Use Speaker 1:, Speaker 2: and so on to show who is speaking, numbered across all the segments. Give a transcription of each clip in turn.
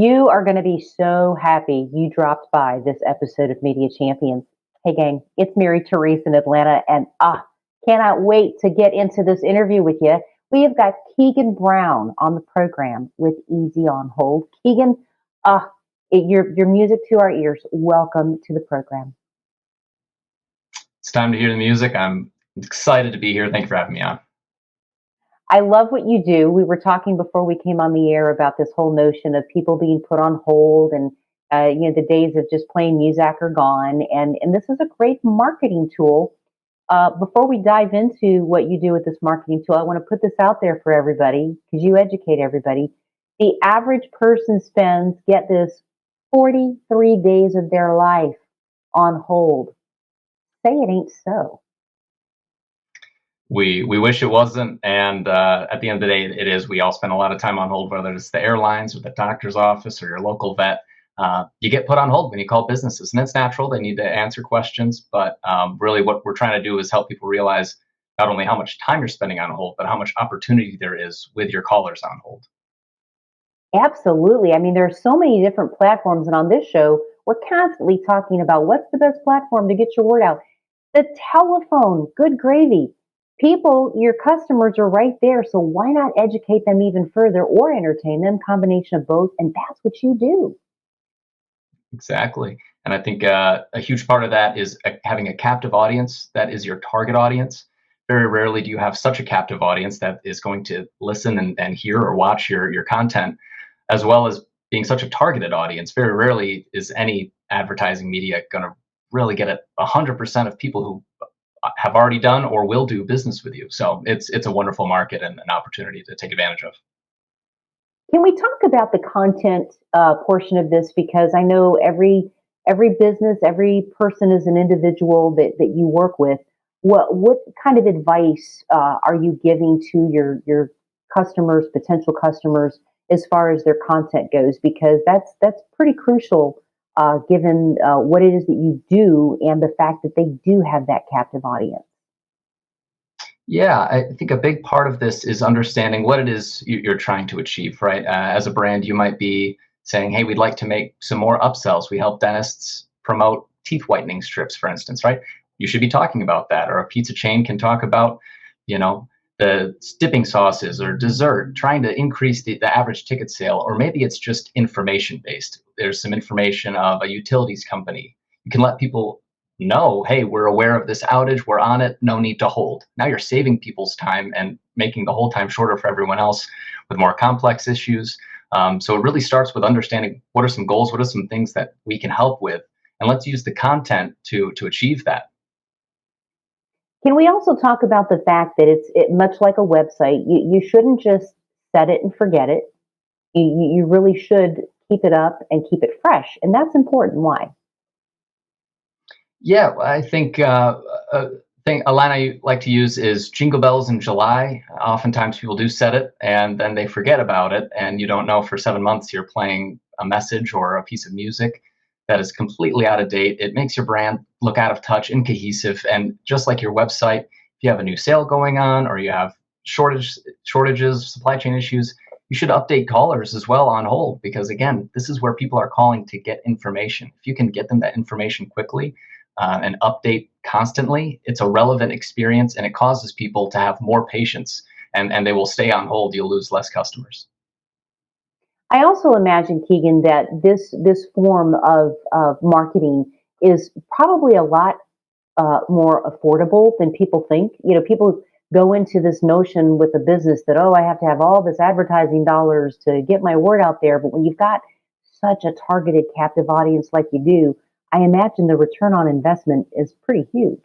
Speaker 1: You are going to be so happy you dropped by this episode of Media Champions. Hey, gang, it's Mary Therese in Atlanta, and cannot wait to get into this interview with you. We have got Keegan Brown on the program with Easy on Hold. Keegan, your music to our ears. Welcome to the program.
Speaker 2: It's time to hear the music. I'm excited to be here. Thank you for having me on.
Speaker 1: I love what you do. We were talking before we came on the air about this whole notion of people being put on hold, and the days of just playing music are gone. And this is a great marketing tool. Before we dive into what you do with this marketing tool, I want to put this out there for everybody because you educate everybody. The average person spends, get this, 43 days of their life on hold. Say it ain't so.
Speaker 2: We wish it wasn't, and at the end of the day, it is. We all spend a lot of time on hold, whether it's the airlines or the doctor's office or your local vet. You get put on hold when you call businesses, and it's natural. They need to answer questions, but really what we're trying to do is help people realize not only how much time you're spending on hold, but how much opportunity there is with your callers on hold.
Speaker 1: Absolutely. I mean, there are so many different platforms, and on this show, we're constantly talking about what's the best platform to get your word out. The telephone, good gravy. People, your customers are right there, so why not educate them even further or entertain them? Combination of both, and that's what you do.
Speaker 2: Exactly. And I think a huge part of that is having a captive audience that is your target audience. Very rarely do you have such a captive audience that is going to listen and hear or watch your content, as well as being such a targeted audience. Very rarely is any advertising media going to really get at 100% of people who have already done or will do business with you. So it's a wonderful market and an opportunity to take advantage of.
Speaker 1: Can we talk about the content portion of this? Because I know every business, every person is an individual that you work with. What kind of advice are you giving to your customers, potential customers, as far as their content goes? Because that's pretty crucial, given what it is that you do and the fact that they do have that captive audience.
Speaker 2: Yeah, I think a big part of this is understanding what it is you're trying to achieve, right? As a brand, you might be saying, hey, we'd like to make some more upsells. We help dentists promote teeth whitening strips, for instance, right? You should be talking about that. Or a pizza chain can talk about, the dipping sauces or dessert, trying to increase the average ticket sale. Or maybe it's just information based. There's some information of a utilities company. You can let people know, hey, we're aware of this outage, we're on it, no need to hold. Now you're saving people's time and making the whole time shorter for everyone else with more complex issues. So it really starts with understanding what are some goals, what are some things that we can help with, and let's use the content to achieve that.
Speaker 1: Can we also talk about the fact that it's much like a website? You shouldn't just set it and forget it. You really should keep it up and keep it fresh, and that's important. Why?
Speaker 2: Yeah, I think a line I like to use is jingle bells in July. Oftentimes people do set it and then they forget about it, and you don't know for 7 months you're playing a message or a piece of music that is completely out of date. It makes your brand look out of touch, incohesive, and just like your website, if you have a new sale going on or you have shortages, supply chain issues, you should update callers as well on hold, because again, this is where people are calling to get information. If you can get them that information quickly, and update constantly, it's a relevant experience and it causes people to have more patience, and they will stay on hold. You'll lose less customers.
Speaker 1: I also imagine, Keegan, that this form of marketing is probably a lot more affordable than people think. People go into this notion with a business that, oh, I have to have all this advertising dollars to get my word out there. But when you've got such a targeted captive audience like you do, I imagine the return on investment is pretty huge.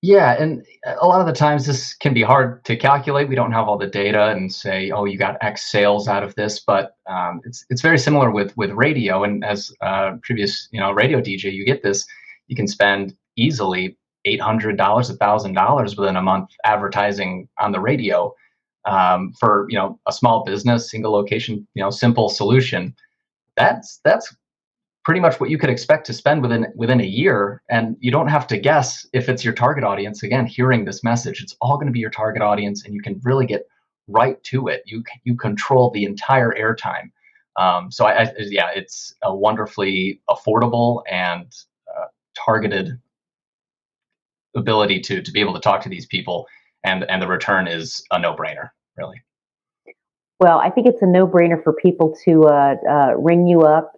Speaker 2: Yeah, and a lot of the times this can be hard to calculate. We don't have all the data and say, oh, you got X sales out of this, but it's very similar with radio. And as previous radio DJ, you get this. You can spend easily $800, $1,000 within a month advertising on the radio for a small business, single location, simple solution. That's pretty much what you could expect to spend within a year, and you don't have to guess if it's your target audience. Again, hearing this message, it's all going to be your target audience, and you can really get right to it. You control the entire airtime. So yeah, it's a wonderfully affordable and targeted ability to be able to talk to these people, and the return is a no brainer, really.
Speaker 1: Well, I think it's a no-brainer for people to ring you up,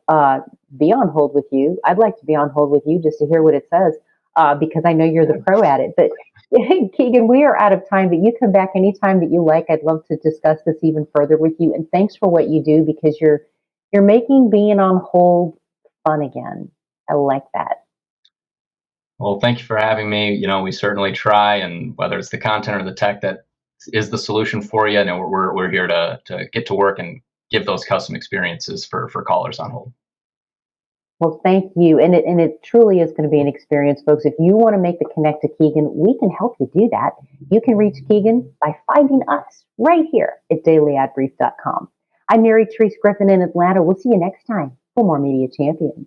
Speaker 1: be on hold with you. I'd like to be on hold with you just to hear what it says, because I know you're the pro at it. But Keegan, we are out of time, but you come back anytime that you like. I'd love to discuss this even further with you. And thanks for what you do, because you're making being on hold fun again. I like that.
Speaker 2: Well, thank you for having me. We certainly try, and whether it's the content or the tech that is the solution for you, we're here to get to work and give those custom experiences for callers on hold.
Speaker 1: Well, thank you. And it truly is going to be an experience, folks. If you want to make the connect to Keegan, we can help you do that. You can reach Keegan by finding us right here at dailyadbrief.com. I'm Mary Therese Griffin in Atlanta. We'll see you next time for more Media Champions.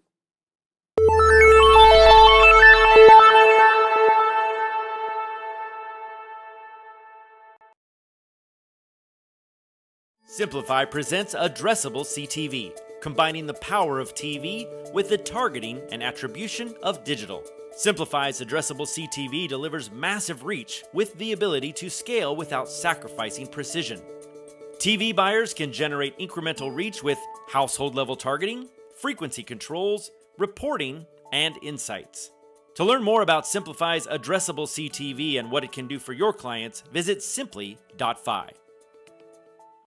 Speaker 3: Simplify presents Addressable CTV, combining the power of TV with the targeting and attribution of digital. Simplify's Addressable CTV delivers massive reach with the ability to scale without sacrificing precision. TV buyers can generate incremental reach with household-level targeting, frequency controls, reporting, and insights. To learn more about Simplify's Addressable CTV and what it can do for your clients, visit simply.fi.